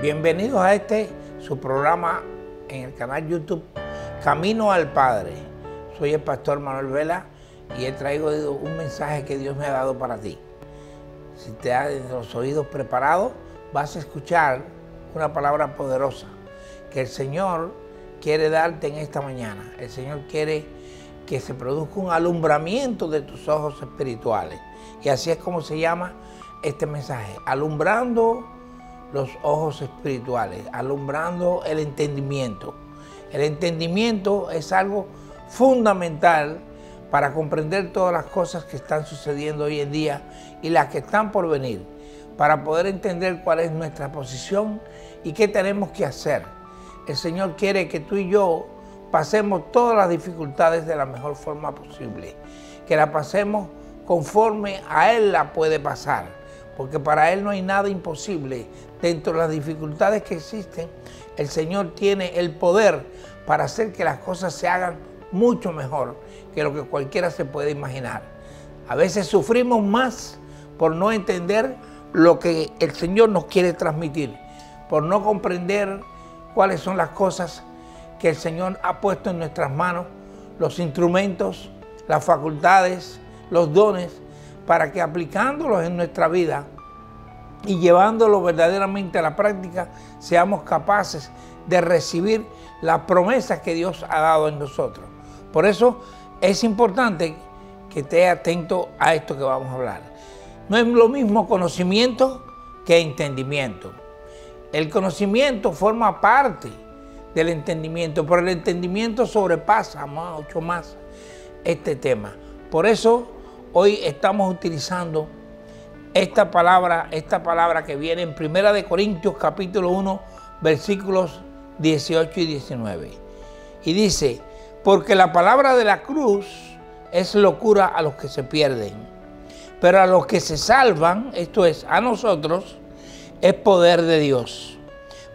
Bienvenidos a su programa en el canal YouTube Camino al Padre. Soy el pastor Manuel Vela y he traído un mensaje que Dios me ha dado para ti. Si te has los oídos preparados, vas a escuchar una palabra poderosa que el Señor quiere darte en esta mañana. El Señor quiere que se produzca un alumbramiento de tus ojos espirituales. Y así es como se llama este mensaje, alumbrando los ojos espirituales, alumbrando el entendimiento. El entendimiento es algo fundamental para comprender todas las cosas que están sucediendo hoy en día y las que están por venir, para poder entender cuál es nuestra posición y qué tenemos que hacer. El Señor quiere que tú y yo pasemos todas las dificultades de la mejor forma posible, que la pasemos conforme a Él la puede pasar, porque para Él no hay nada imposible. Dentro de las dificultades que existen, el Señor tiene el poder para hacer que las cosas se hagan mucho mejor que lo que cualquiera se puede imaginar. A veces sufrimos más por no entender lo que el Señor nos quiere transmitir, por no comprender cuáles son las cosas que el Señor ha puesto en nuestras manos, los instrumentos, las facultades, los dones, para que aplicándolos en nuestra vida y llevándolo verdaderamente a la práctica, seamos capaces de recibir las promesas que Dios ha dado en nosotros. Por eso es importante que estés atento a esto que vamos a hablar. No es lo mismo conocimiento que entendimiento. El conocimiento forma parte del entendimiento, pero el entendimiento sobrepasa mucho más este tema. Por eso hoy estamos utilizando esta palabra que viene en 1 Corintios capítulo 1, versículos 18 y 19. Y dice, porque la palabra de la cruz es locura a los que se pierden, pero a los que se salvan, esto es, a nosotros, es poder de Dios.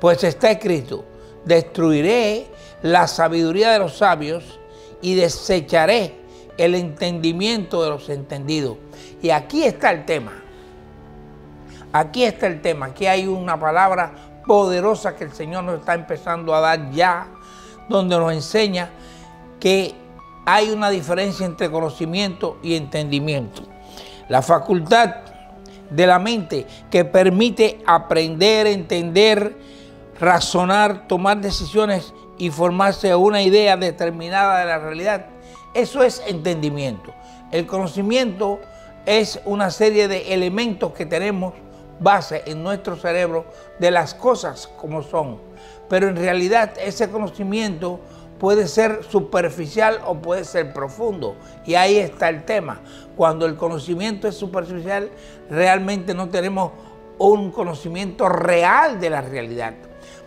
Pues está escrito, destruiré la sabiduría de los sabios y desecharé el entendimiento de los entendidos. Y aquí está el tema. Aquí está el tema. Aquí hay una palabra poderosa que el Señor nos está empezando a dar ya, donde nos enseña que hay una diferencia entre conocimiento y entendimiento. La facultad de la mente que permite aprender, entender, razonar, tomar decisiones y formarse una idea determinada de la realidad. Eso es entendimiento. El conocimiento es una serie de elementos que tenemos base en nuestro cerebro de las cosas como son. Pero en realidad ese conocimiento puede ser superficial o puede ser profundo. Y ahí está el tema. Cuando el conocimiento es superficial, realmente no tenemos un conocimiento real de la realidad.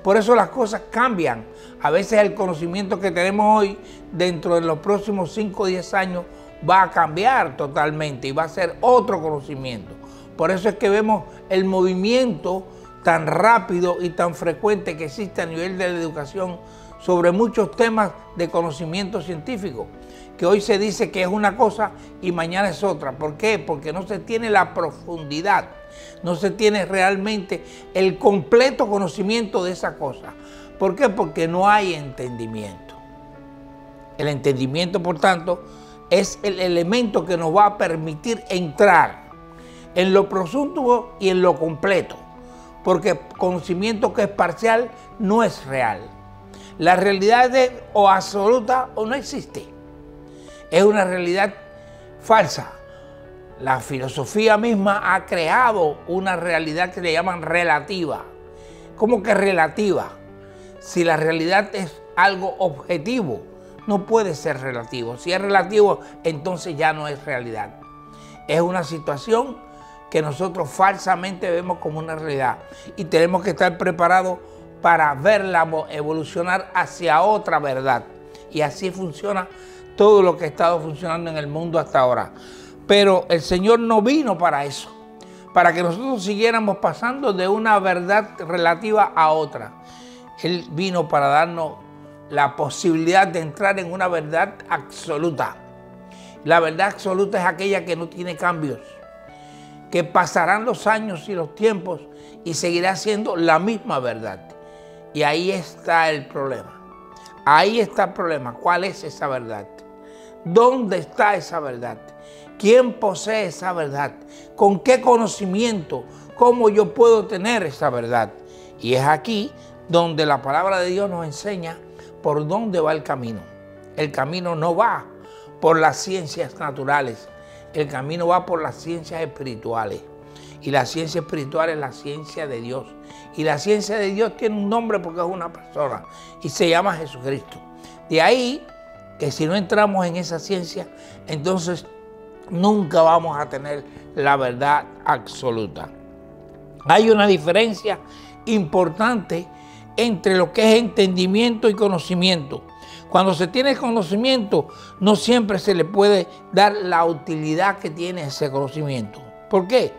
Por eso las cosas cambian. A veces el conocimiento que tenemos hoy, dentro de los próximos 5 o 10 años, va a cambiar totalmente y va a ser otro conocimiento. Por eso es que vemos el movimiento tan rápido y tan frecuente que existe a nivel de la educación sobre muchos temas de conocimiento científico, que hoy se dice que es una cosa y mañana es otra. ¿Por qué? Porque no se tiene la profundidad, no se tiene realmente el completo conocimiento de esa cosa. ¿Por qué? Porque no hay entendimiento. El entendimiento, por tanto, es el elemento que nos va a permitir entrar en lo profundo y en lo completo, porque conocimiento que es parcial no es real. La realidad es o absoluta o no existe. Es una realidad falsa. La filosofía misma ha creado una realidad que le llaman relativa. ¿Cómo que relativa? Si la realidad es algo objetivo, no puede ser relativo. Si es relativo, entonces ya no es realidad. Es una situación que nosotros falsamente vemos como una realidad y tenemos que estar preparados para verla evolucionar hacia otra verdad. Y así funciona todo lo que ha estado funcionando en el mundo hasta ahora. Pero el Señor no vino para eso, para que nosotros siguiéramos pasando de una verdad relativa a otra. Él vino para darnos la posibilidad de entrar en una verdad absoluta. La verdad absoluta es aquella que no tiene cambios, que pasarán los años y los tiempos y seguirá siendo la misma verdad. Y ahí está el problema. Ahí está el problema. ¿Cuál es esa verdad? ¿Dónde está esa verdad? ¿Quién posee esa verdad? ¿Con qué conocimiento? ¿Cómo yo puedo tener esa verdad? Y es aquí donde la palabra de Dios nos enseña por dónde va el camino. El camino no va por las ciencias naturales. El camino va por las ciencias espirituales. Y la ciencia espiritual es la ciencia de Dios. Y la ciencia de Dios tiene un nombre porque es una persona. Y se llama Jesucristo. De ahí que si no entramos en esa ciencia, entonces nunca vamos a tener la verdad absoluta. Hay una diferencia importante entre lo que es entendimiento y conocimiento. Cuando se tiene conocimiento, no siempre se le puede dar la utilidad que tiene ese conocimiento. ¿Por qué?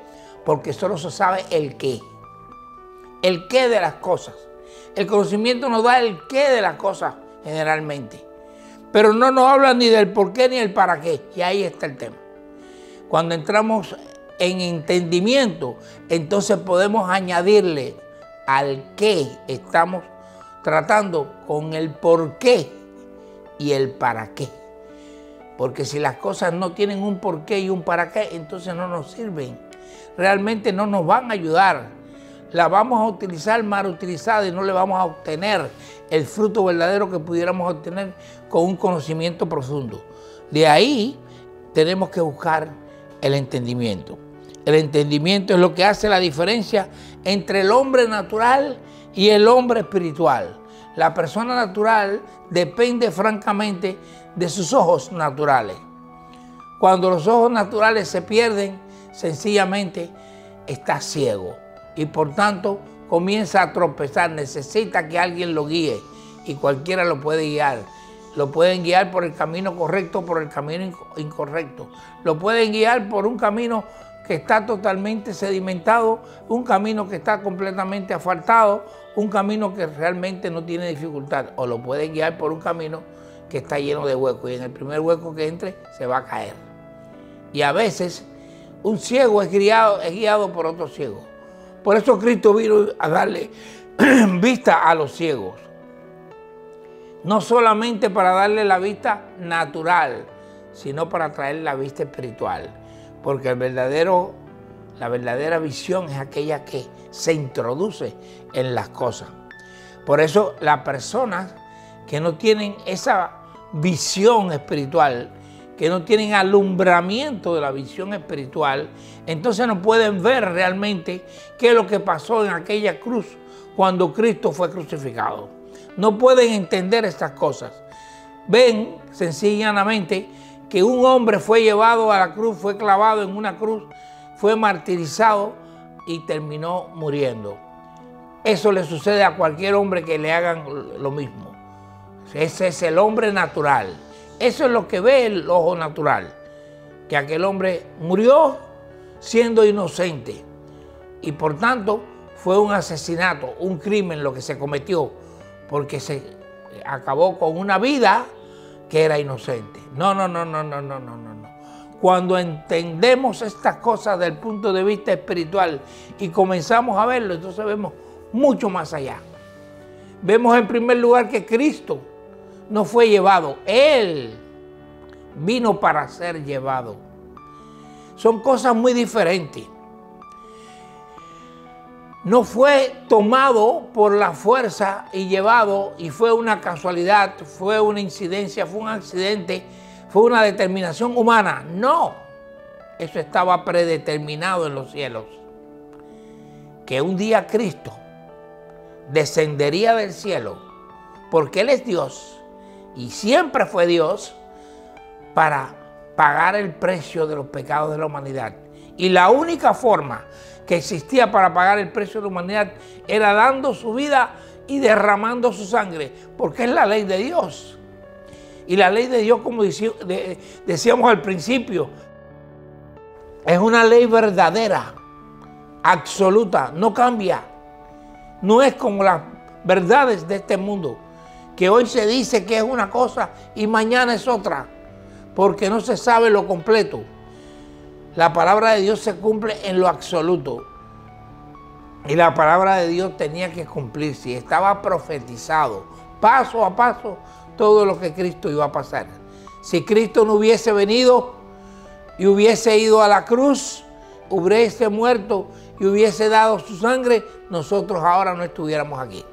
Porque solo se sabe el qué. El qué de las cosas. El conocimiento nos da el qué de las cosas generalmente. Pero no nos habla ni del por qué ni el para qué. Y ahí está el tema. Cuando entramos en entendimiento, entonces podemos añadirle al qué estamos tratando con el por qué y el para qué. Porque si las cosas no tienen un por qué y un para qué, entonces no nos sirven. Realmente no nos van a ayudar. La vamos a utilizar mal utilizada y no le vamos a obtener el fruto verdadero que pudiéramos obtener con un conocimiento profundo. De ahí tenemos que buscar el entendimiento. El entendimiento es lo que hace la diferencia entre el hombre natural y el hombre espiritual. La persona natural depende francamente de sus ojos naturales. Cuando los ojos naturales se pierden, sencillamente está ciego y por tanto comienza a tropezar, necesita que alguien lo guíe y cualquiera lo puede guiar. Lo pueden guiar por el camino correcto, por el camino incorrecto. Lo pueden guiar por un camino que está totalmente sedimentado, un camino que está completamente asfaltado, un camino que realmente no tiene dificultad. O lo pueden guiar por un camino que está lleno de huecos y en el primer hueco que entre se va a caer. Y a veces un ciego es guiado por otro ciego. Por eso Cristo vino a darle vista a los ciegos. No solamente para darle la vista natural, sino para traer la vista espiritual. Porque la verdadera visión es aquella que se introduce en las cosas. Por eso las personas que no tienen esa visión espiritual, que no tienen alumbramiento de la visión espiritual, entonces no pueden ver realmente qué es lo que pasó en aquella cruz cuando Cristo fue crucificado. No pueden entender estas cosas. Ven sencillamente que un hombre fue llevado a la cruz, fue clavado en una cruz, fue martirizado y terminó muriendo. Eso le sucede a cualquier hombre que le hagan lo mismo. Ese es el hombre natural. Eso es lo que ve el ojo natural. Que aquel hombre murió siendo inocente. Y por tanto fue un asesinato, un crimen lo que se cometió. Porque se acabó con una vida que era inocente. No. Cuando entendemos estas cosas desde el punto de vista espiritual y comenzamos a verlo, entonces vemos mucho más allá. Vemos en primer lugar que Cristo no fue llevado, Él vino para ser llevado. Son cosas muy diferentes. No fue tomado por la fuerza y llevado y fue una casualidad, fue una incidencia, fue un accidente, fue una determinación humana. No, eso estaba predeterminado en los cielos. Que un día Cristo descendería del cielo, porque Él es Dios y siempre fue Dios, para pagar el precio de los pecados de la humanidad. Y la única forma que existía para pagar el precio de la humanidad era dando su vida y derramando su sangre, porque es la ley de Dios. Y la ley de Dios, como decíamos al principio, es una ley verdadera, absoluta, no cambia. No es como las verdades de este mundo, que hoy se dice que es una cosa y mañana es otra, porque no se sabe lo completo. La palabra de Dios se cumple en lo absoluto. Y la palabra de Dios tenía que cumplirse. Estaba profetizado, paso a paso, todo lo que Cristo iba a pasar. Si Cristo no hubiese venido y hubiese ido a la cruz, hubiese muerto y hubiese dado su sangre, nosotros ahora no estuviéramos aquí.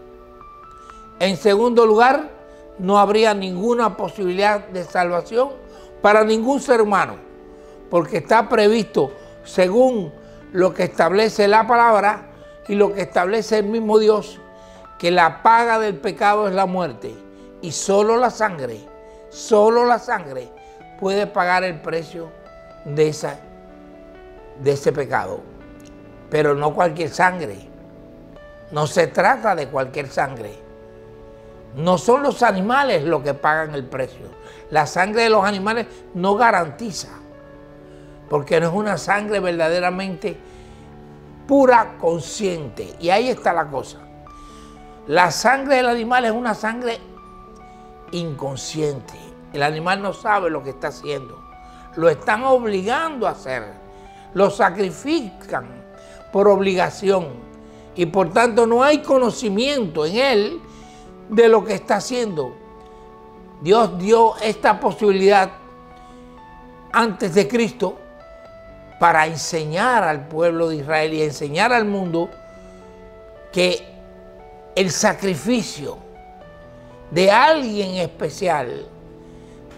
En segundo lugar, no habría ninguna posibilidad de salvación para ningún ser humano, porque está previsto, según lo que establece la palabra y lo que establece el mismo Dios, que la paga del pecado es la muerte, y solo la sangre puede pagar el precio de ese pecado. Pero no cualquier sangre, no se trata de cualquier sangre. No son los animales los que pagan el precio. La sangre de los animales no garantiza, porque no es una sangre verdaderamente pura, consciente. Y ahí está la cosa. La sangre del animal es una sangre inconsciente. El animal no sabe lo que está haciendo. Lo están obligando a hacer. Lo sacrifican por obligación. Y por tanto no hay conocimiento en él de lo que está haciendo. Dios dio esta posibilidad antes de Cristo para enseñar al pueblo de Israel y enseñar al mundo que el sacrificio de alguien especial,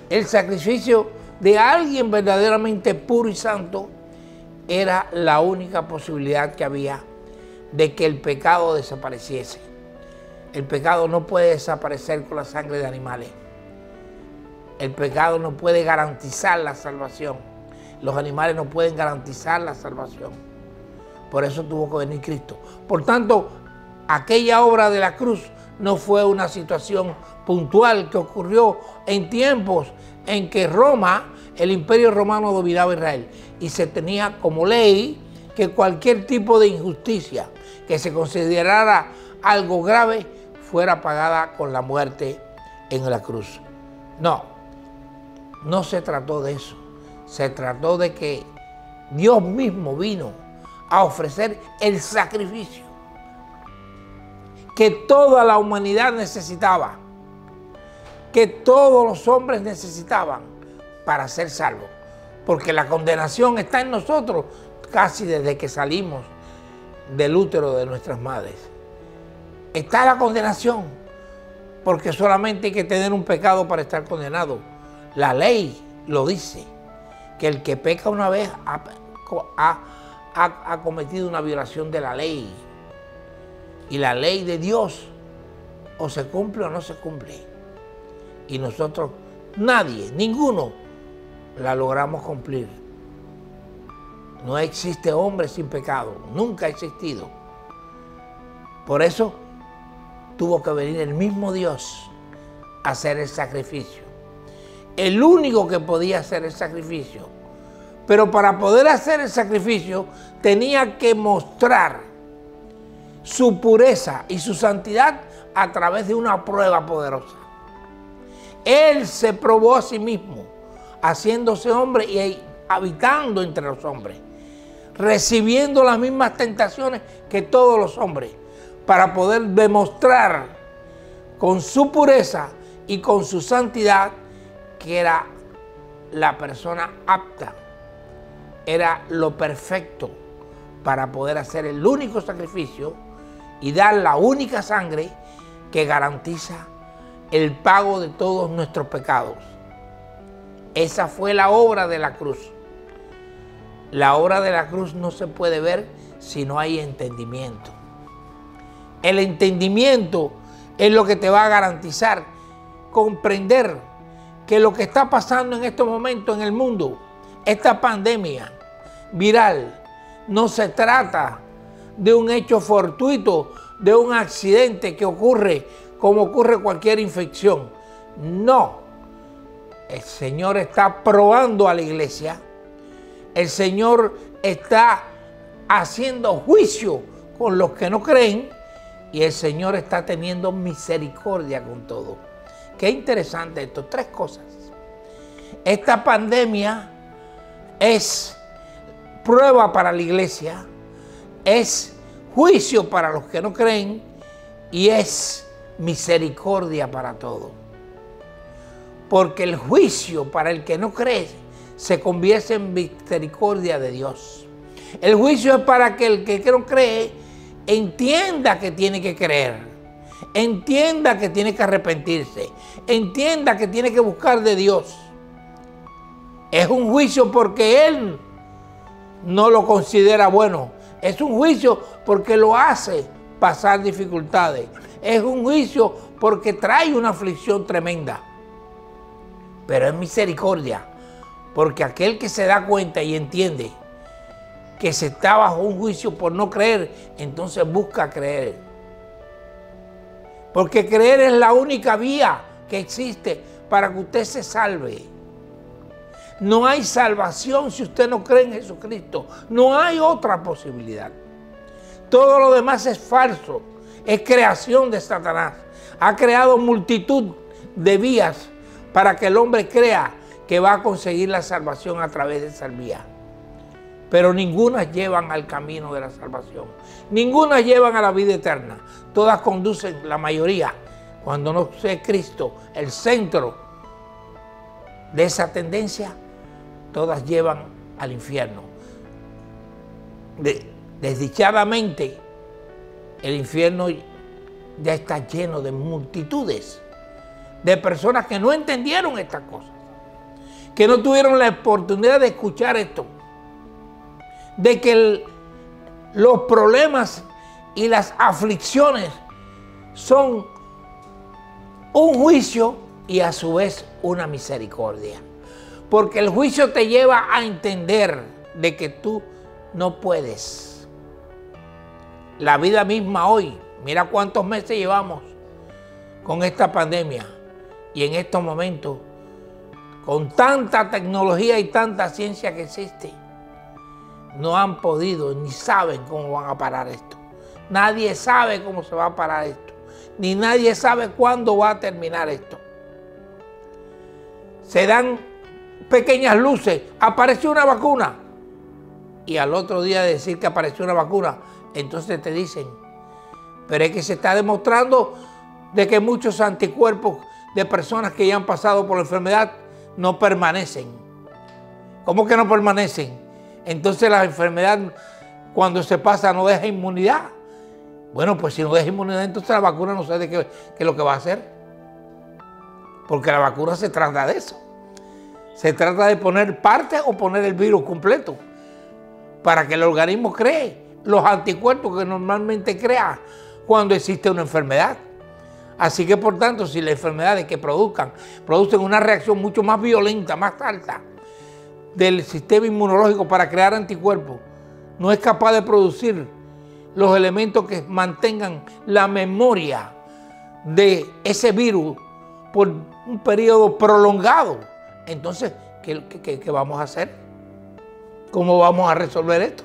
el sacrificio de alguien verdaderamente puro y santo, era la única posibilidad que había de que el pecado desapareciese. El pecado no puede desaparecer con la sangre de animales. El pecado no puede garantizar la salvación. Los animales no pueden garantizar la salvación. Por eso tuvo que venir Cristo. Por tanto, aquella obra de la cruz no fue una situación puntual que ocurrió en tiempos en que Roma, el imperio romano, dominaba Israel. Y se tenía como ley que cualquier tipo de injusticia que se considerara algo grave fuera pagada con la muerte en la cruz. No se trató de eso. Se trató de que Dios mismo vino a ofrecer el sacrificio que toda la humanidad necesitaba, que todos los hombres necesitaban para ser salvos. Porque la condenación está en nosotros casi desde que salimos del útero de nuestras madres. Está la condenación, porque solamente hay que tener un pecado para estar condenado. La ley lo dice, que el que peca una vez ha cometido una violación de la ley. Y la ley de Dios o se cumple o no se cumple. Y nosotros, nadie, ninguno, la logramos cumplir. No existe hombre sin pecado, nunca ha existido. Por eso tuvo que venir el mismo Dios a hacer el sacrificio. El único que podía hacer el sacrificio. Pero para poder hacer el sacrificio tenía que mostrar su pureza y su santidad a través de una prueba poderosa. Él se probó a sí mismo, haciéndose hombre y habitando entre los hombres, recibiendo las mismas tentaciones que todos los hombres, para poder demostrar con su pureza y con su santidad que era la persona apta, era lo perfecto para poder hacer el único sacrificio y dar la única sangre que garantiza el pago de todos nuestros pecados. Esa fue la obra de la cruz. La obra de la cruz no se puede ver si no hay entendimiento. El entendimiento es lo que te va a garantizar comprender que lo que está pasando en estos momentos en el mundo, esta pandemia viral, no se trata de un hecho fortuito, de un accidente que ocurre como ocurre cualquier infección. No. El Señor está probando a la iglesia. El Señor está haciendo juicio con los que no creen y el Señor está teniendo misericordia con todo. Qué interesante esto. Tres cosas. Esta pandemia es prueba para la iglesia, es juicio para los que no creen y es misericordia para todos. Porque el juicio para el que no cree se convierte en misericordia de Dios. El juicio es para que el que no cree entienda que tiene que creer, entienda que tiene que arrepentirse, entienda que tiene que buscar de Dios. Es un juicio porque él no lo considera bueno. Es un juicio porque lo hace pasar dificultades. Es un juicio porque trae una aflicción tremenda. Pero es misericordia, porque aquel que se da cuenta y entiende que se está bajo un juicio por no creer, entonces busca creer. Porque creer es la única vía que existe para que usted se salve. No hay salvación si usted no cree en Jesucristo. No hay otra posibilidad. Todo lo demás es falso, es creación de Satanás. Ha creado multitud de vías para que el hombre crea que va a conseguir la salvación a través de esa vía. Pero ninguna llevan al camino de la salvación. Ninguna llevan a la vida eterna. Todas conducen, la mayoría, cuando no sea Cristo el centro de esa tendencia, todas llevan al infierno. Desdichadamente, el infierno ya está lleno de multitudes de personas que no entendieron estas cosas, que no tuvieron la oportunidad de escuchar esto, de que los problemas y las aflicciones son un juicio y a su vez una misericordia. Porque el juicio te lleva a entender de que tú no puedes. La vida misma hoy, mira cuántos meses llevamos con esta pandemia y en estos momentos, con tanta tecnología y tanta ciencia que existe, no han podido ni saben cómo van a parar esto. Nadie sabe cómo se va a parar esto, ni nadie sabe cuándo va a terminar esto. Se dan pequeñas luces, apareció una vacuna, y al otro día de decir que apareció una vacuna, entonces te dicen, pero es que se está demostrando de que muchos anticuerpos de personas que ya han pasado por la enfermedad no permanecen. ¿Cómo que no permanecen? Entonces la enfermedad cuando se pasa no deja inmunidad. Bueno, pues si no deja inmunidad, entonces la vacuna no sé de qué es lo que va a hacer. Porque la vacuna se trata de eso. Se trata de poner parte o poner el virus completo para que el organismo cree los anticuerpos que normalmente crea cuando existe una enfermedad. Así que, por tanto, si las enfermedades que producen una reacción mucho más violenta, más alta del sistema inmunológico para crear anticuerpos, no es capaz de producir los elementos que mantengan la memoria de ese virus por un periodo prolongado, entonces, ¿qué vamos a hacer? ¿Cómo vamos a resolver esto?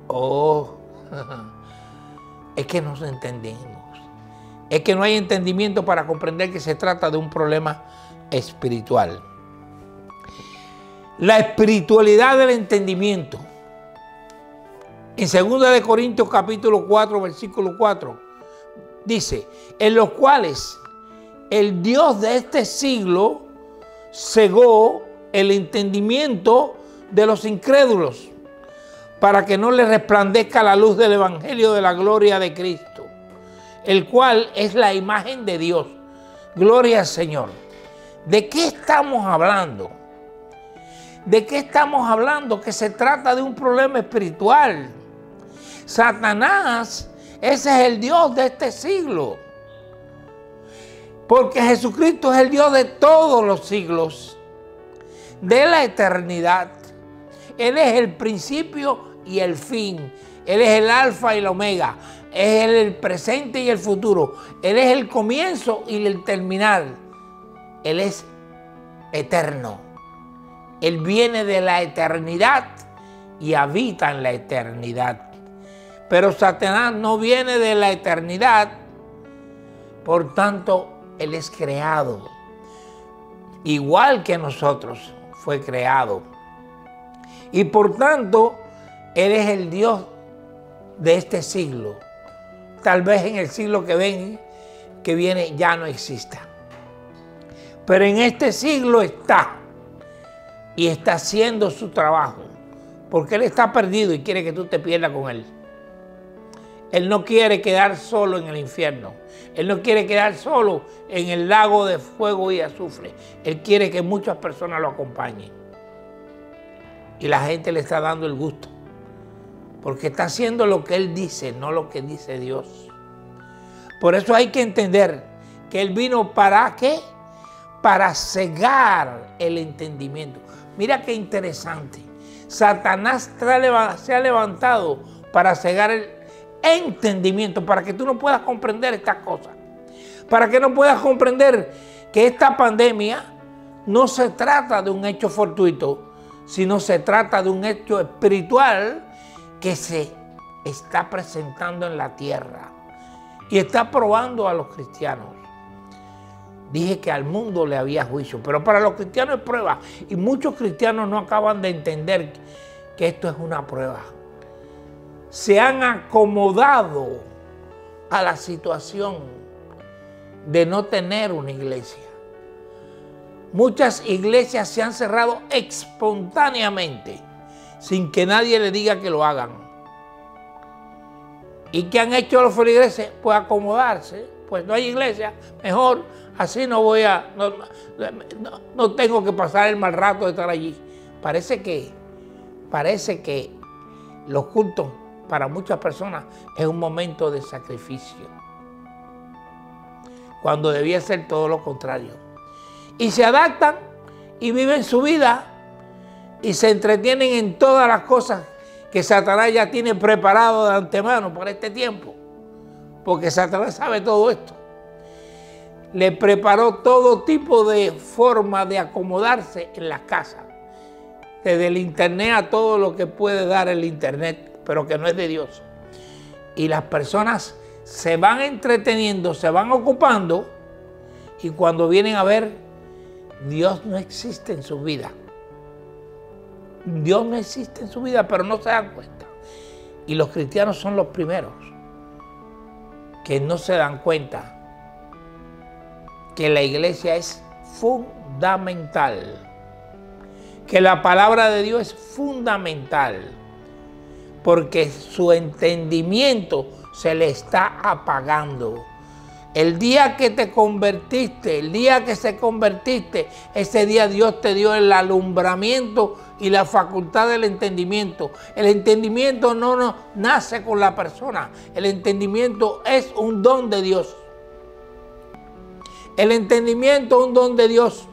Oh, es que no nos entendemos. Es que no hay entendimiento para comprender que se trata de un problema espiritual. La espiritualidad del entendimiento. En 2 Corintios capítulo 4, versículo 4, dice, en los cuales el Dios de este siglo cegó el entendimiento de los incrédulos para que no les resplandezca la luz del evangelio de la gloria de Cristo, el cual es la imagen de Dios. Gloria al Señor. ¿De qué estamos hablando? ¿De qué estamos hablando? Que se trata de un problema espiritual. Satanás, ese es el Dios de este siglo. Porque Jesucristo es el Dios de todos los siglos, de la eternidad. Él es el principio y el fin. Él es el alfa y el omega. Es el presente y el futuro. Él es el comienzo y el terminal. Él es eterno. Él viene de la eternidad y habita en la eternidad. Pero Satanás no viene de la eternidad. Por tanto, Él es creado. Igual que nosotros fue creado. Y por tanto, Él es el Dios de este siglo. Tal vez en el siglo que viene ya no exista. Pero en este siglo está. Y está haciendo su trabajo. Porque Él está perdido y quiere que tú te pierdas con Él. Él no quiere quedar solo en el infierno. Él no quiere quedar solo en el lago de fuego y azufre. Él quiere que muchas personas lo acompañen. Y la gente le está dando el gusto. Porque está haciendo lo que Él dice, no lo que dice Dios. Por eso hay que entender que Él vino ¿para qué? Para cegar el entendimiento. Mira qué interesante. Satanás se ha levantado para cegar el entendimiento, para que tú no puedas comprender estas cosas. Para que no puedas comprender que esta pandemia no se trata de un hecho fortuito, sino se trata de un hecho espiritual que se está presentando en la tierra y está probando a los cristianos. Dije que al mundo le había juicio, pero para los cristianos es prueba. Y muchos cristianos no acaban de entender que esto es una prueba. Se han acomodado a la situación de no tener una iglesia. Muchas iglesias se han cerrado espontáneamente, sin que nadie le diga que lo hagan. ¿Y qué han hecho los feligreses? Pues acomodarse. Pues no hay iglesia, mejor así no voy a, no tengo que pasar el mal rato de estar allí. Parece que los cultos para muchas personas es un momento de sacrificio, cuando debía ser todo lo contrario. Y se adaptan y viven su vida y se entretienen en todas las cosas que Satanás ya tiene preparado de antemano para este tiempo. Porque Satanás sabe todo esto. Le preparó todo tipo de forma de acomodarse en las casas. Desde el internet a todo lo que puede dar el internet, pero que no es de Dios. Y las personas se van entreteniendo, se van ocupando, y cuando vienen a ver, Dios no existe en su vida. Dios no existe en su vida, pero no se dan cuenta. Y los cristianos son los primeros que no se dan cuenta que la iglesia es fundamental, que la palabra de Dios es fundamental, porque su entendimiento se le está apagando. El día que te convertiste, el día que se convertiste, ese día Dios te dio el alumbramiento y la facultad del entendimiento. El entendimiento no nace con la persona. El entendimiento es un don de Dios. El entendimiento es un don de Dios.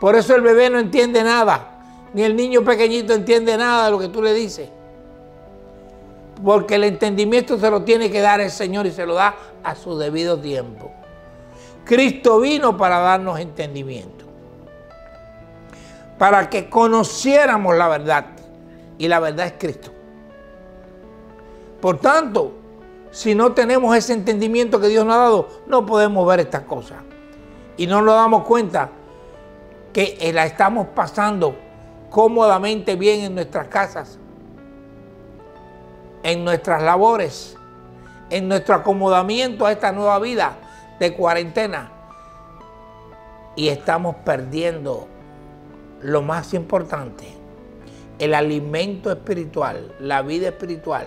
Por eso el bebé no entiende nada, ni el niño pequeñito entiende nada de lo que tú le dices. Porque el entendimiento se lo tiene que dar el Señor y se lo da a su debido tiempo. Cristo vino para darnos entendimiento, para que conociéramos la verdad, y la verdad es Cristo. Por tanto, si no tenemos ese entendimiento que Dios nos ha dado, no podemos ver estas cosas. Y no nos damos cuenta que la estamos pasando cómodamente bien en nuestras casas, en nuestras labores, en nuestro acomodamiento a esta nueva vida de cuarentena. Y estamos perdiendo lo más importante, el alimento espiritual, la vida espiritual.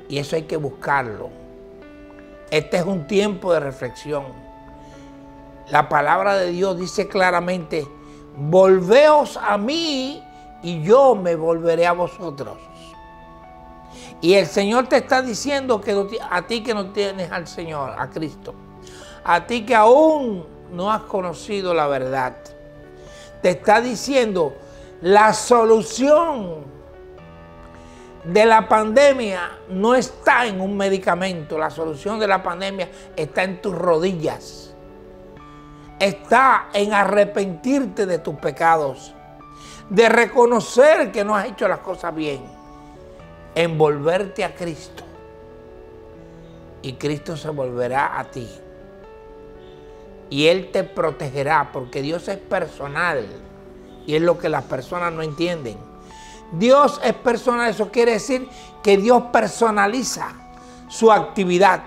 Y eso hay que buscarlo. Este es un tiempo de reflexión. La palabra de Dios dice claramente: volveos a mí y yo me volveré a vosotros. Y el Señor te está diciendo que a ti que no tienes al Señor, a Cristo, a ti que aún no has conocido la verdad, te está diciendo: la solución de la pandemia no está en un medicamento. La solución de la pandemia está en tus rodillas. Está en arrepentirte de tus pecados, de reconocer que no has hecho las cosas bien, en volverte a Cristo. Y Cristo se volverá a ti. Y Él te protegerá, porque Dios es personal. Y es lo que las personas no entienden. Dios es personal, eso quiere decir que Dios personaliza su actividad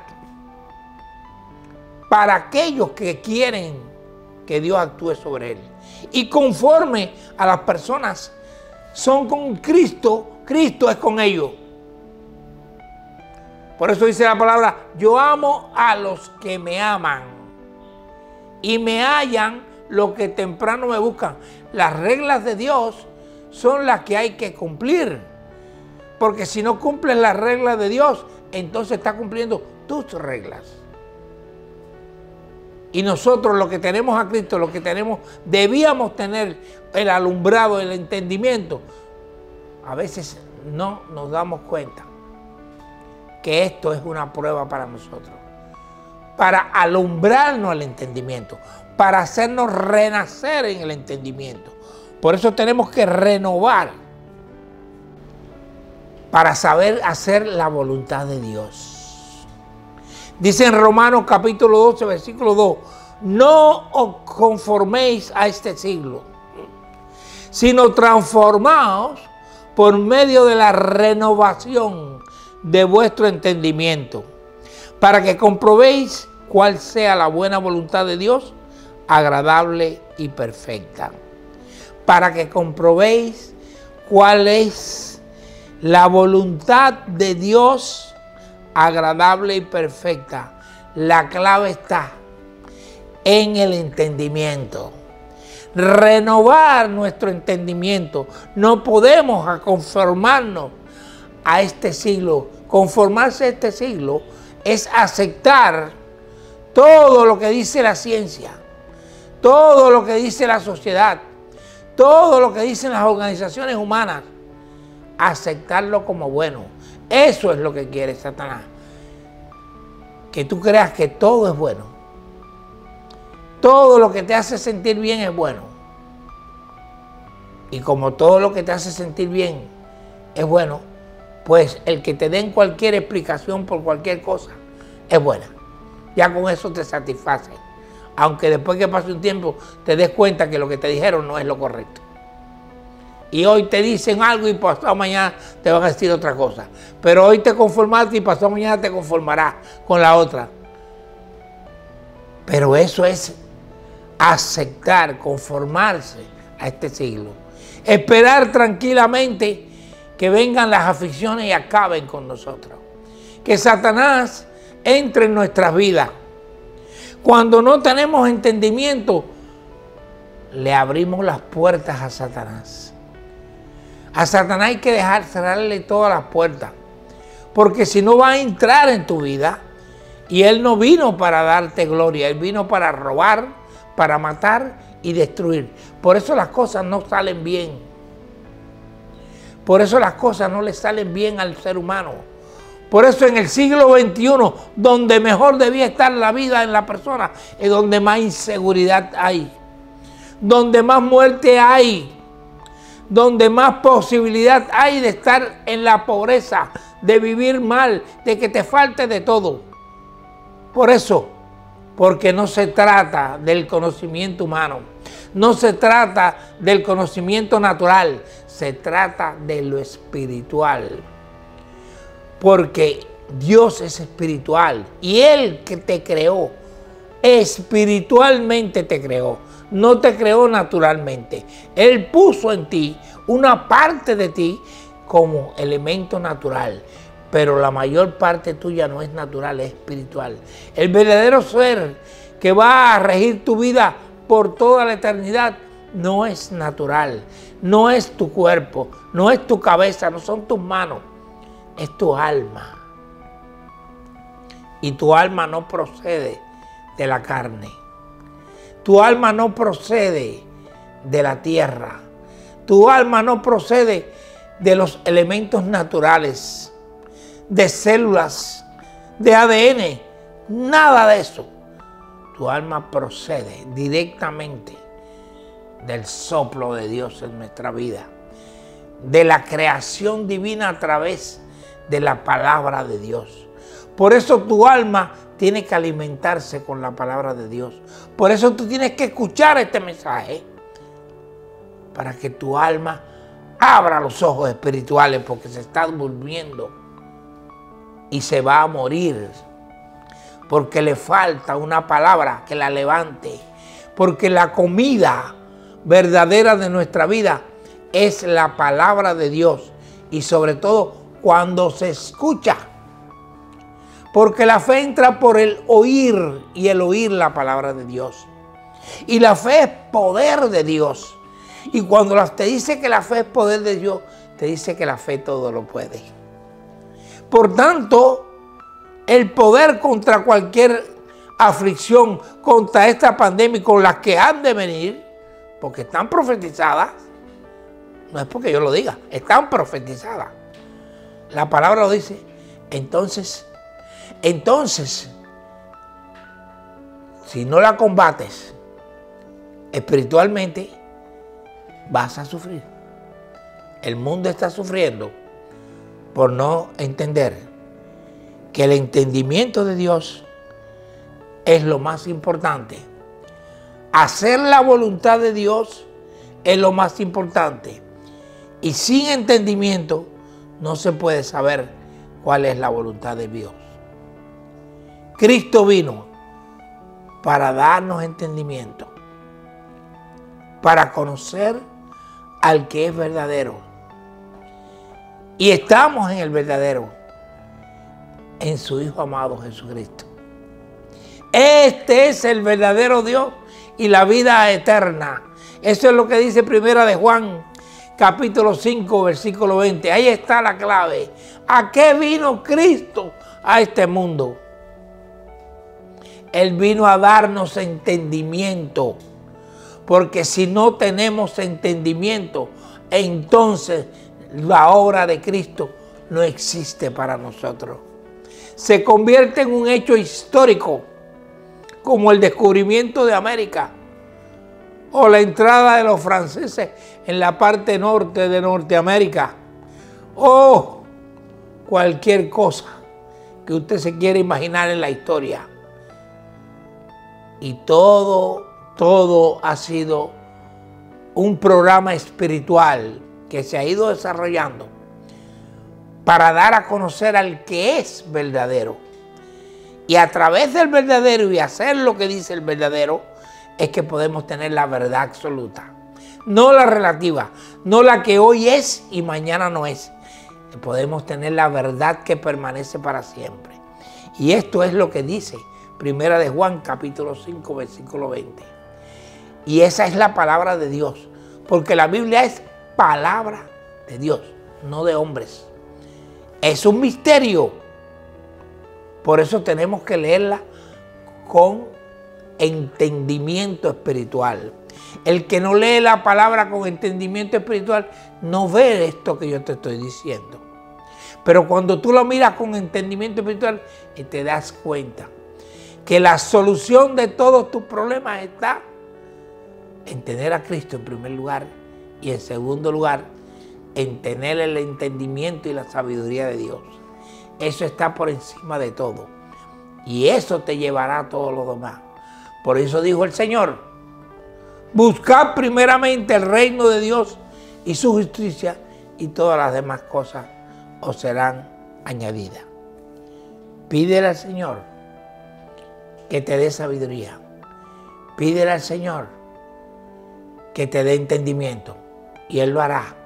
para aquellos que quieren que Dios actúe sobre él. Y conforme a las personas son con Cristo, Cristo es con ellos. Por eso dice la palabra, yo amo a los que me aman y me hallan los que temprano me buscan. Las reglas de Dios son las que hay que cumplir. Porque si no cumples las reglas de Dios, entonces está cumpliendo tus reglas. Y nosotros los que tenemos a Cristo, los que tenemos, debíamos tener el alumbrado, el entendimiento. A veces no nos damos cuenta que esto es una prueba para nosotros. Para alumbrarnos el entendimiento, para hacernos renacer en el entendimiento. Por eso tenemos que renovar para saber hacer la voluntad de Dios. Dice en Romanos capítulo 12, versículo 2, no os conforméis a este siglo, sino transformaos por medio de la renovación de vuestro entendimiento, para que comprobéis cuál sea la buena voluntad de Dios, agradable y perfecta. Para que comprobéis cuál es la voluntad de Dios, agradable y perfecta. La clave está en el entendimiento. Renovar nuestro entendimiento. No podemos conformarnos a este siglo. Conformarse a este siglo es aceptar todo lo que dice la ciencia, todo lo que dice la sociedad, todo lo que dicen las organizaciones humanas, aceptarlo como bueno. Eso es lo que quiere Satanás. Que tú creas que todo es bueno. Todo lo que te hace sentir bien es bueno. Y como todo lo que te hace sentir bien es bueno, pues el que te den cualquier explicación por cualquier cosa es buena. Ya con eso te satisface. Aunque después que pase un tiempo te des cuenta que lo que te dijeron no es lo correcto. Y hoy te dicen algo y pasado mañana te van a decir otra cosa. Pero hoy te conformaste y pasado mañana te conformarás con la otra. Pero eso es aceptar, conformarse a este siglo. Esperar tranquilamente que vengan las aflicciones y acaben con nosotros. Que Satanás entre en nuestras vidas. Cuando no tenemos entendimiento, le abrimos las puertas a Satanás. A Satanás hay que cerrarle todas las puertas, porque si no va a entrar en tu vida, y él no vino para darte gloria, él vino para robar, para matar y destruir. Por eso las cosas no salen bien. Por eso las cosas no le salen bien al ser humano. Por eso en el siglo XXI, donde mejor debía estar la vida en la persona, es donde más inseguridad hay, donde más muerte hay, donde más posibilidad hay de estar en la pobreza, de vivir mal, de que te falte de todo. Por eso, porque no se trata del conocimiento humano, no se trata del conocimiento natural, se trata de lo espiritual. Porque Dios es espiritual y Él que te creó, espiritualmente te creó, no te creó naturalmente. Él puso en ti una parte de ti como elemento natural, pero la mayor parte tuya no es natural, es espiritual. El verdadero ser que va a regir tu vida por toda la eternidad no es natural, no es tu cuerpo, no es tu cabeza, no son tus manos. Es tu alma. Y tu alma no procede de la carne. Tu alma no procede de la tierra. Tu alma no procede de los elementos naturales, de células, de ADN. Nada de eso. Tu alma procede directamente del soplo de Dios en nuestra vida, de la creación divina a través de la palabra de Dios. Por eso tu alma tiene que alimentarse con la palabra de Dios. Por eso tú tienes que escuchar este mensaje. para que tu alma abra los ojos espirituales, porque se está durmiendo y se va a morir, porque le falta una palabra que la levante, porque la comida verdadera de nuestra vida es la palabra de Dios, y sobre todo cuando se escucha, porque la fe entra por el oír, y el oír la palabra de Dios, y la fe es poder de Dios. Y cuando te dice que la fe es poder de Dios, te dice que la fe todo lo puede. Por tanto, el poder contra cualquier aflicción, contra esta pandemia y con las que han de venir, porque están profetizadas, no es porque yo lo diga, están profetizadas. La palabra lo dice. Entonces, si no la combates espiritualmente, vas a sufrir. El mundo está sufriendo por no entender que el entendimiento de Dios es lo más importante. Hacer la voluntad de Dios es lo más importante. Y sin entendimiento no se puede saber cuál es la voluntad de Dios. Cristo vino para darnos entendimiento, para conocer al que es verdadero. Y estamos en el verdadero, en su Hijo amado Jesucristo. Este es el verdadero Dios y la vida eterna. Eso es lo que dice Primera de Juan, capítulo 5, versículo 20. Ahí está la clave. ¿A qué vino Cristo a este mundo? Él vino a darnos entendimiento. Porque si no tenemos entendimiento, entonces la obra de Cristo no existe para nosotros. Se convierte en un hecho histórico, como el descubrimiento de América o la entrada de los franceses en la parte norte de Norteamérica, o cualquier cosa que usted se quiera imaginar en la historia. Y todo ha sido un programa espiritual que se ha ido desarrollando para dar a conocer al que es verdadero. Y a través del verdadero y hacer lo que dice el verdadero, es que podemos tener la verdad absoluta. No la relativa, no la que hoy es y mañana no es. Podemos tener la verdad que permanece para siempre. Y esto es lo que dice Primera de Juan, capítulo 5, versículo 20. Y esa es la palabra de Dios, porque la Biblia es palabra de Dios, no de hombres. Es un misterio. Por eso tenemos que leerla con entendimiento espiritual. El que no lee la palabra con entendimiento espiritual no ve esto que yo te estoy diciendo. Pero cuando tú lo miras con entendimiento espiritual, te das cuenta que la solución de todos tus problemas está en tener a Cristo en primer lugar y en segundo lugar en tener el entendimiento y la sabiduría de Dios. Eso está por encima de todo y eso te llevará a todo lo demás. Por eso dijo el Señor: buscad primeramente el reino de Dios y su justicia, y todas las demás cosas os serán añadidas. Pídele al Señor que te dé sabiduría. Pídele al Señor que te dé entendimiento y Él lo hará,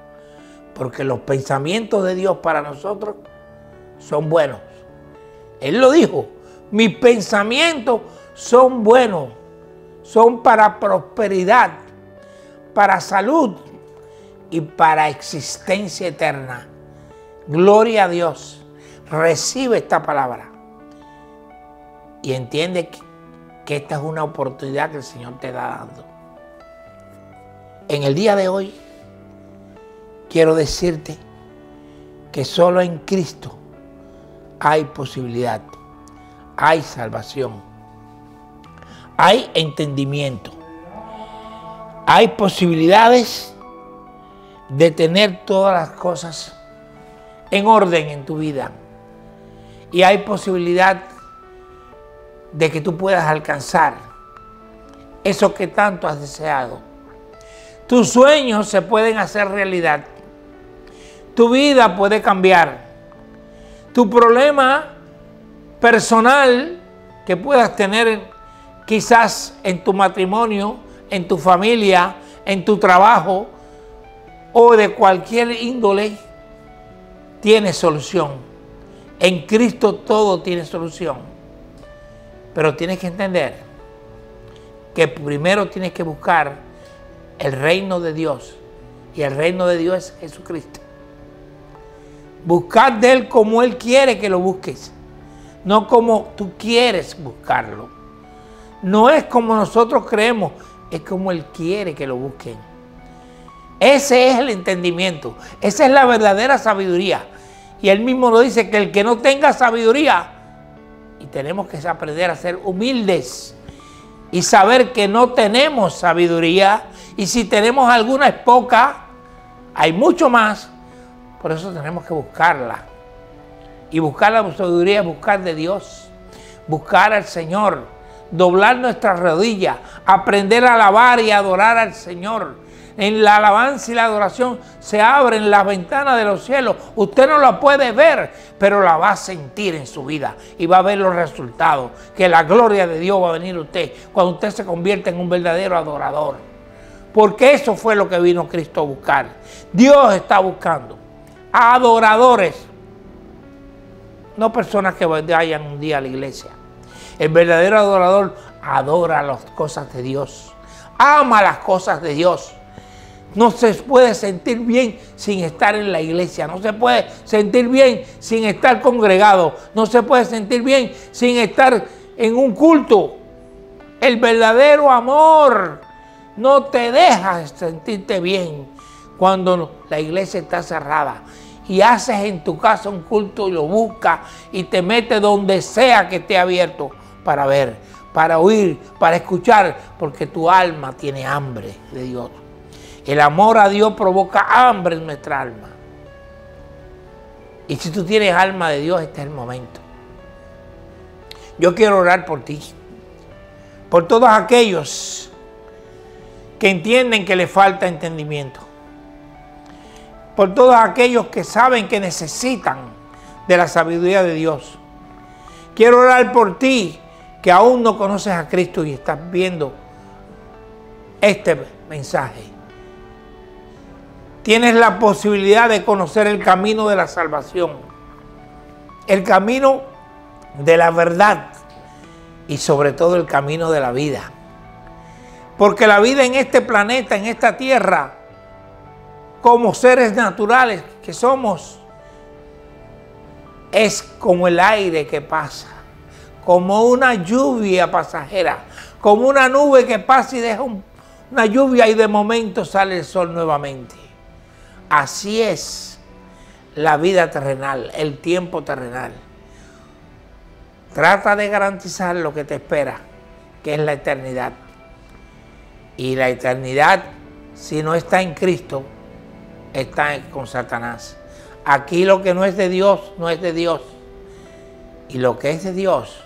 porque los pensamientos de Dios para nosotros son buenos. Él lo dijo: mis pensamientos son buenos, son para prosperidad, para salud y para existencia eterna. Gloria a Dios. Recibe esta palabra y entiende que esta es una oportunidad que el Señor te está dando. En el día de hoy quiero decirte que solo en Cristo hay posibilidad, hay salvación, hay entendimiento, hay posibilidades de tener todas las cosas en orden en tu vida y hay posibilidad de que tú puedas alcanzar eso que tanto has deseado. Tus sueños se pueden hacer realidad. Tu vida puede cambiar. Tu problema personal que puedas tener quizás en tu matrimonio, en tu familia, en tu trabajo o de cualquier índole, tiene solución. En Cristo todo tiene solución. Pero tienes que entender que primero tienes que buscar el reino de Dios. Y el reino de Dios es Jesucristo. Buscar de Él como Él quiere que lo busques. No como tú quieres buscarlo. No es como nosotros creemos, es como Él quiere que lo busquen. Ese es el entendimiento. Esa es la verdadera sabiduría. Y Él mismo lo dice, que el que no tenga sabiduría, y tenemos que aprender a ser humildes y saber que no tenemos sabiduría, y si tenemos alguna es poca, hay mucho más. Por eso tenemos que buscarla. Y buscar la sabiduría es buscar de Dios, buscar al Señor, doblar nuestras rodillas, aprender a alabar y adorar al Señor. En la alabanza y la adoración se abren las ventanas de los cielos. Usted no la puede ver, pero la va a sentir en su vida y va a ver los resultados. Que la gloria de Dios va a venir a usted cuando usted se convierta en un verdadero adorador. Porque eso fue lo que vino Cristo a buscar. Dios está buscando adoradores, no personas que vayan un día a la iglesia. El verdadero adorador adora las cosas de Dios, ama las cosas de Dios. No se puede sentir bien sin estar en la iglesia, no se puede sentir bien sin estar congregado, no se puede sentir bien sin estar en un culto. El verdadero amor no te deja sentirte bien cuando la iglesia está cerrada y haces en tu casa un culto y lo buscas y te metes donde sea que esté abierto para ver, para oír, para escuchar, porque tu alma tiene hambre de Dios. El amor a Dios provoca hambre en nuestra alma. Y si tú tienes alma de Dios, este es el momento. Yo quiero orar por ti, por todos aquellos que entienden que les falta entendimiento, por todos aquellos que saben que necesitan de la sabiduría de Dios. Quiero orar por ti que aún no conoces a Cristo y estás viendo este mensaje. Tienes la posibilidad de conocer el camino de la salvación, el camino de la verdad y sobre todo el camino de la vida. Porque la vida en este planeta, en esta tierra, como seres naturales que somos, es como el aire que pasa, como una lluvia pasajera, como una nube que pasa y deja una lluvia y de momento sale el sol nuevamente. Así es la vida terrenal, el tiempo terrenal. Trata de garantizar lo que te espera, que es la eternidad. Y la eternidad, si no está en Cristo, está con Satanás. Aquí lo que no es de Dios, no es de Dios. Y lo que es de Dios,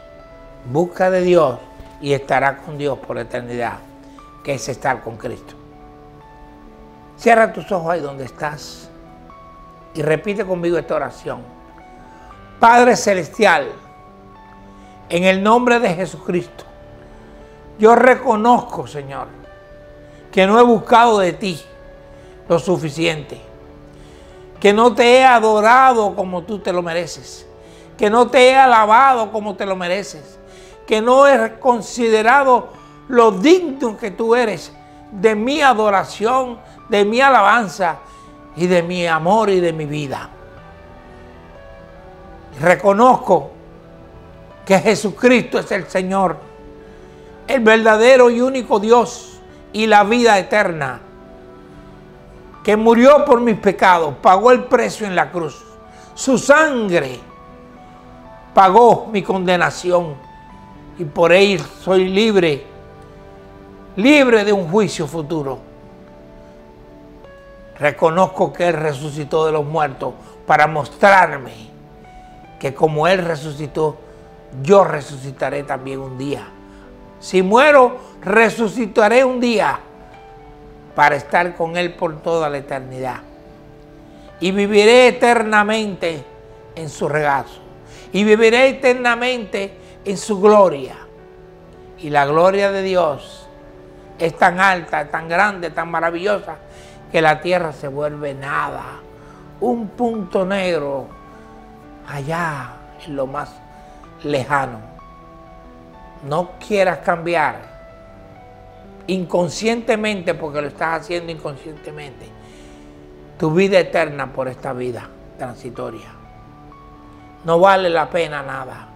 busca de Dios y estará con Dios por la eternidad, que es estar con Cristo. Cierra tus ojos ahí donde estás y repite conmigo esta oración. Padre Celestial, en el nombre de Jesucristo, yo reconozco, Señor, que no he buscado de ti lo suficiente, que no te he adorado como tú te lo mereces, que no te he alabado como te lo mereces, que no he considerado lo digno que tú eres de mi adoración, de mi alabanza y de mi amor y de mi vida. Reconozco que Jesucristo es el Señor, el verdadero y único Dios y la vida eterna, que murió por mis pecados, pagó el precio en la cruz. Su sangre pagó mi condenación y por él soy libre, libre de un juicio futuro. Reconozco que Él resucitó de los muertos para mostrarme que como Él resucitó, yo resucitaré también un día. Si muero, resucitaré un día, para estar con Él por toda la eternidad. Y viviré eternamente en su regazo. Y viviré eternamente en su gloria. Y la gloria de Dios es tan alta, tan grande, tan maravillosa, que la tierra se vuelve nada. Un punto negro allá en lo más lejano. No quieras cambiar inconscientemente, porque lo estás haciendo inconscientemente, tu vida eterna por esta vida transitoria. No vale la pena nada.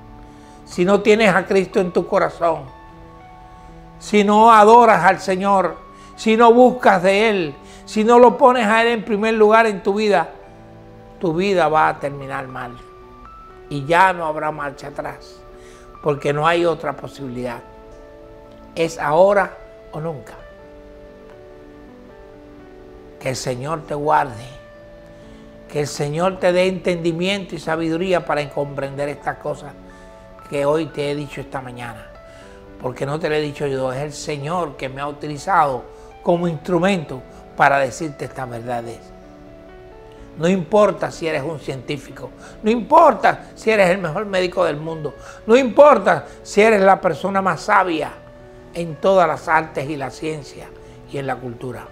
Si no tienes a Cristo en tu corazón, si no adoras al Señor, si no buscas de Él, si no lo pones a Él en primer lugar en tu vida va a terminar mal. Y ya no habrá marcha atrás, porque no hay otra posibilidad. Es ahora o nunca. Que el Señor te guarde, que el Señor te dé entendimiento y sabiduría para comprender estas cosas que hoy te he dicho esta mañana. Porque no te lo he dicho yo, es el Señor que me ha utilizado como instrumento para decirte estas verdades. No importa si eres un científico, no importa si eres el mejor médico del mundo, no importa si eres la persona más sabia en todas las artes y la ciencia y en la cultura.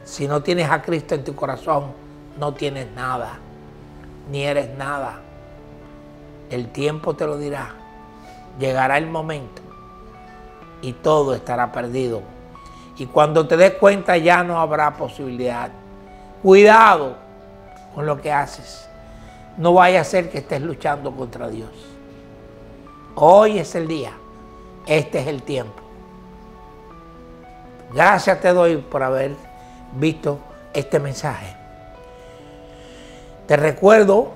Si no tienes a Cristo en tu corazón, no tienes nada, ni eres nada. El tiempo te lo dirá. Llegará el momento y todo estará perdido. Y cuando te des cuenta ya no habrá posibilidad. Cuidado con lo que haces. No vaya a ser que estés luchando contra Dios. Hoy es el día. Este es el tiempo. Gracias te doy por haber visto este mensaje. Te recuerdo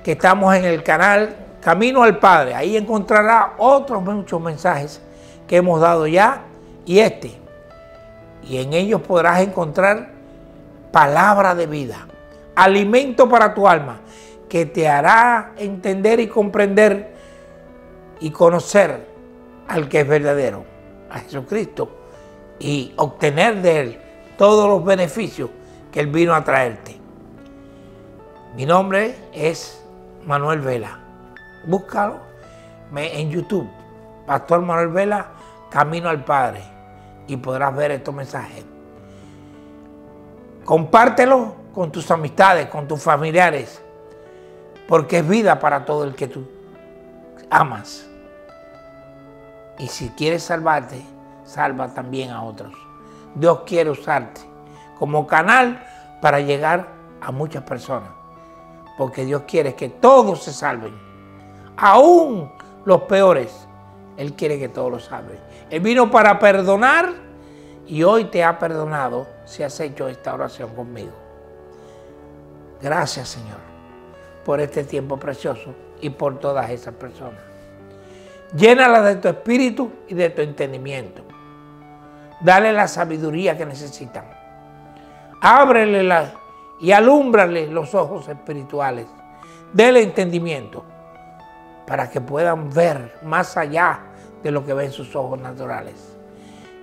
que estamos en el canal Camino al Padre. Ahí encontrarás otros muchos mensajes que hemos dado ya y y en ellos podrás encontrar palabra de vida, alimento para tu alma, que te hará entender y comprender y conocer al que es verdadero, a Jesucristo, y obtener de Él todos los beneficios que Él vino a traerte. Mi nombre es Manuel Vela. Búscalo en YouTube, Pastor Manuel Vela, Camino al Padre, y podrás ver estos mensajes. Compártelo con tus amistades, con tus familiares, porque es vida para todo el que tú amas. Y si quieres salvarte, salva también a otros. Dios quiere usarte como canal para llegar a muchas personas, porque Dios quiere que todos se salven, aún los peores. Él quiere que todos lo salven. Él vino para perdonar y hoy te ha perdonado si has hecho esta oración conmigo. Gracias, Señor, por este tiempo precioso y por todas esas personas. Llénalas de tu espíritu y de tu entendimiento. Dale la sabiduría que necesitan. Ábrele y alúmbrale los ojos espirituales. Dele entendimiento para que puedan ver más allá de lo que ven sus ojos naturales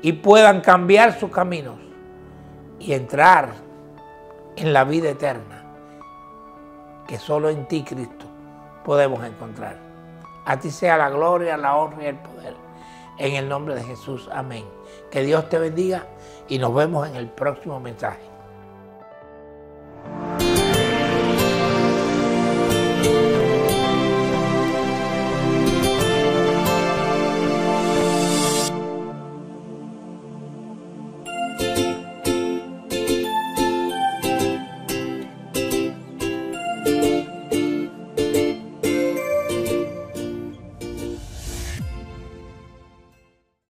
y puedan cambiar sus caminos y entrar en la vida eterna que solo en ti, Cristo, podemos encontrar. A ti sea la gloria, la honra y el poder. En el nombre de Jesús, amén. Que Dios te bendiga y nos vemos en el próximo mensaje.